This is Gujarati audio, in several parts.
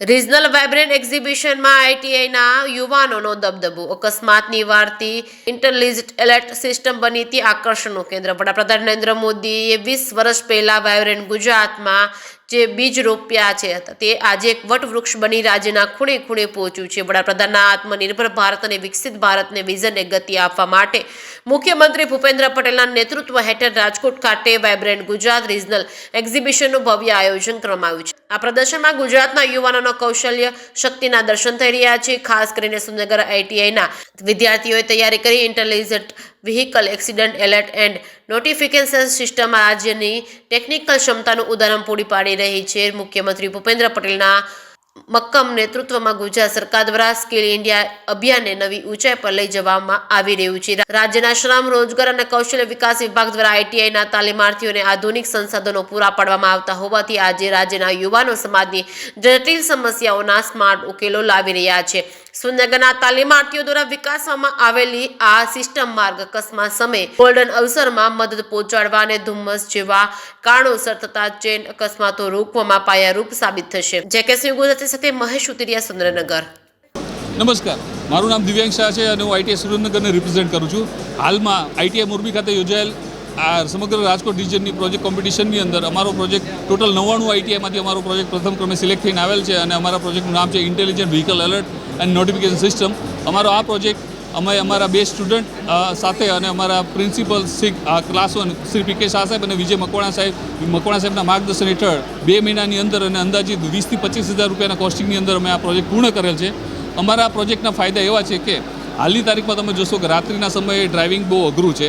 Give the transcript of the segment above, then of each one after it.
Regional vibrant એક્ઝિબિશનમાં આઈટીઆઈના યુવાનોનો દબદબો. અકસ્માતની વાર્તી ઇન્ટેલિજન્ટ એલર્ટ સિસ્ટમ બની હતી આકર્ષણનું કેન્દ્ર. વડાપ્રધાન નરેન્દ્ર મોદીએ 20 વર્ષ પહેલા વાઇબ્રન્ટ ગુજરાતમાં જે બીજ રોપ્યા છે તે આજે એક વટવૃક્ષ બની રાજ્યના ખૂણે ખૂણે પહોંચ્યું છે. વડાપ્રધાનના આત્મનિર્ભર ભારત અને વિકસિત ભારતને વિઝનને ગતિ આપવા માટે મુખ્યમંત્રી ભૂપેન્દ્ર પટેલના નેતૃત્વ હેઠળ રાજકોટ ખાતે વાઇબ્રન્ટ ગુજરાત રિજનલ એક્ઝિબિશનનું ભવ્ય આયોજન કરવામાં આવ્યું છે. આ પ્રદર્શનમાં ગુજરાતના યુવાનોનો કૌશલ્ય શક્તિના દર્શન થઈ રહ્યા છે. ખાસ કરીને સુંદરનગર આઈટીઆઈના વિદ્યાર્થીઓએ તૈયારી કરી intelligent vehicle accident alert and notification system રાજ્યની ટેકનિકલ ક્ષમતાનું ઉદાહરણ પૂરી પાડી રહી છે. મુખ્યમંત્રી ભૂપેન્દ્ર પટેલના મક્કમ નેતૃત્વમાં ગુજરાત સરકાર દ્વારા સ્કિલ ઇન્ડિયા અભિયાનને નવી ઊંચાઈ પર લઈ જવામાં આવી રહ્યું છે. રાજ્યના શ્રમ રોજગાર અને કૌશલ્ય વિકાસ વિભાગ દ્વારા આઈટીઆઈના તાલીમાર્થીઓને આધુનિક સંસાધનો પૂરા પાડવામાં આવતા હોવાથી આજે રાજ્યના યુવાનો સમાજની જટિલ સમસ્યાઓના સ્માર્ટ ઉકેલો લાવી રહ્યા છે. સુંદરનગરના તાલીમાર્થીઓ દ્વારા વિકસાવવામાં આવેલી આ સિસ્ટમ માર્ગ અકસ્માત સમયે ગોલ્ડન અવસરમાં મદદ પહોંચાડવા અને ધુમ્મસ જેવા કારણોસર થતા ચેન અકસ્માતો રોકવામાં પાયારૂપ સાબિત થશે. જેકેસી ગુજરાતી સાથે મહેશ ઉતરિયા, સુરેન્દ્રનગર. નમસ્કાર, મારું નામ દિવ્યાંગ શાહ છે અને હું આઈટીઆઈ સુરેન્દ્રનગરને રિપ્રેઝેન્ટ કરું છું. હાલમાં આઈટીઆઈ મોરબી ખાતે યોજાયેલ આ સમગ્ર રાજકોટ રિજનની પ્રોજેક્ટ કોમ્પિટિશનની અંદર અમારો પ્રોજેક્ટ ટોટલ 99 આઈટીઆઈમાંથી અમારો પ્રોજેક્ટ પ્રથમ ક્રમે સિલેક્ટ થઈને આવેલ છે અને અમારા પ્રોજેક્ટનું નામ છે intelligent vehicle alert and notification system. અમારો આ પ્રોજેક્ટ અમે અમારા બે સ્ટુડન્ટ સાથે અને અમારા પ્રિન્સિપલ ક્લાસ 1 શ્રી પી કે શાહ સાહેબ અને વિજય મકવાણા સાહેબના માર્ગદર્શન હેઠળ 2 મહિનાની અંદર અને અંદાજિત 20 થી 25,000 રૂપિયાના કોસ્ટિંગની અંદર અમે આ પ્રોજેક્ટ પૂર્ણ કરેલ છે. અમારા પ્રોજેક્ટના ફાયદા એવા છે કે હાલની તારીખમાં તમે જોશો કે રાત્રિના સમયે ડ્રાઇવિંગ બહુ અઘરું છે,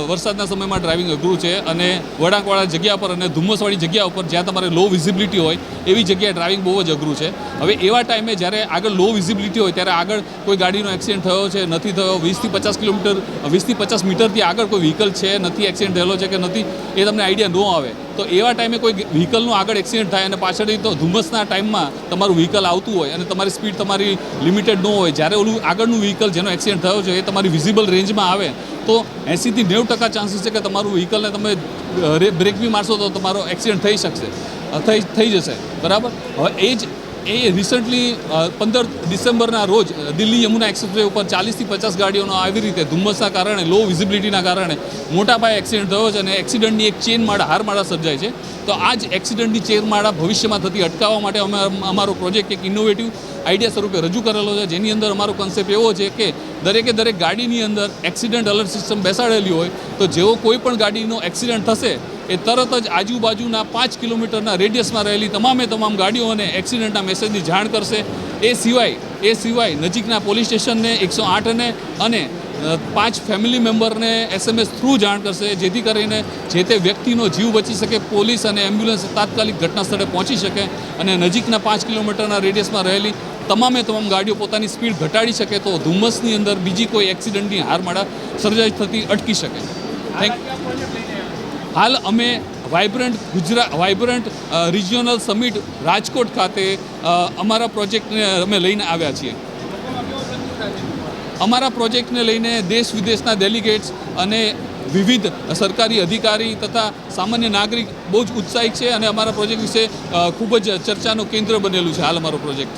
વરસાદના સમયમાં ડ્રાઇવિંગ અઘરું છે અને વળાંકવાળા જગ્યા પર અને ધુમ્મસવાળી જગ્યા ઉપર જ્યાં તમારે લો વિઝિબિલિટી હોય એવી જગ્યાએ ડ્રાઇવિંગ બહુ જ અઘરું છે. હવે એવા ટાઈમે જ્યારે આગળ લો વિઝિબિલિટી હોય ત્યારે આગળ કોઈ ગાડીનો એક્સિડન્ટ થયો છે નથી થયો, 20 થી 50 મીટરથી આગળ કોઈ વ્હીકલ છે નથી, એક્સિડન્ટ થયેલો છે કે નથી એ તમને આઈડિયા ન આવે. તો એવા ટાઈમે કોઈ વ્હીકલનું આગળ એક્સિડન્ટ થાય અને પાછળથી તો ધુમ્મસના ટાઈમમાં તમારું વ્હીકલ આવતું હોય અને તમારી સ્પીડ તમારી લિમિટેડ ન હોય, જ્યારે ઓલું આગળનું વ્હીકલ જેનો એક્સિડન્ટ થયો છે એ તમારી વિઝિબલ રેન્જમાં આવે તો 80 થી 90% ચાન્સીસ છે કે તમારું વ્હીકલને તમે બ્રેક બી મારશો તો તમારો એક્સિડન્ટ થઈ શકશે, થઈ જશે. બરાબર. હવે એ રિસન્ટલી 15 ડિસેમ્બરના રોજ દિલ્હી યમુના એક્સપ્રેસવે ઉપર 40 થી 50 ગાડીઓનો આવી રીતે ધુમ્મસના કારણે, લો વિઝિબિલિટીના કારણે મોટા પાયે એક્સિડન્ટ થયો છે અને એક્સિડન્ટની એક ચેનમાળા, હારમાળા સર્જાય છે. તો આ જ એક્સિડન્ટની ચેનમાળા ભવિષ્યમાં થતી અટકાવવા માટે અમે અમારો પ્રોજેક્ટ એક ઇનોવેટિવ આઈડિયા સ્વરૂપે રજૂ કરેલો છે, જેની અંદર અમારો કન્સેપ્ટ એવો છે કે દરેક ગાડીની અંદર એક્સિડન્ટ એલર્ટ સિસ્ટમ બેસાડેલી હોય તો જેવો કોઈ પણ ગાડીનો એક્સિડન્ટ થશે એ તરત જ આજુબાજુના 5 કિલોમીટરના રેડિયસમાં રહેલી તમામ ગાડીઓને એક્સિડન્ટના મેસેજની જાણ કરશે. એ સિવાય નજીકના પોલીસ સ્ટેશનને 108ને અને 5 ફેમિલી મેમ્બરને SMS થ્રુ જાણ કરશે, જેથી કરીને જે તે વ્યક્તિનો જીવ બચી શકે, પોલીસ અને એમ્બ્યુલન્સ તાત્કાલિક ઘટના સ્થળે પહોંચી શકે અને નજીકના 5 કિલોમીટરના રેડિયસમાં રહેલી તમામ ગાડીઓ પોતાની સ્પીડ ઘટાડી શકે તો ધુમ્મસની અંદર બીજી કોઈ એક્સિડન્ટની હારમાળા સર્જાઈ થતી અટકી શકે. હાલ અમે વાઇબ્રન્ટ રિજિયોનલ સમિટ રાજકોટ ખાતે અમારા પ્રોજેક્ટને અમે લઈને આવ્યા છીએ. અમારા પ્રોજેક્ટને લઈને દેશ વિદેશના ડેલિગેટ્સ અને વિવિધ સરકારી અધિકારી તથા સામાન્ય નાગરિક બહુ જ ઉત્સાહિત છે અને અમારા પ્રોજેક્ટ વિશે ખૂબ જ ચર્ચાનું કેન્દ્ર બનેલું છે હાલ અમારો પ્રોજેક્ટ.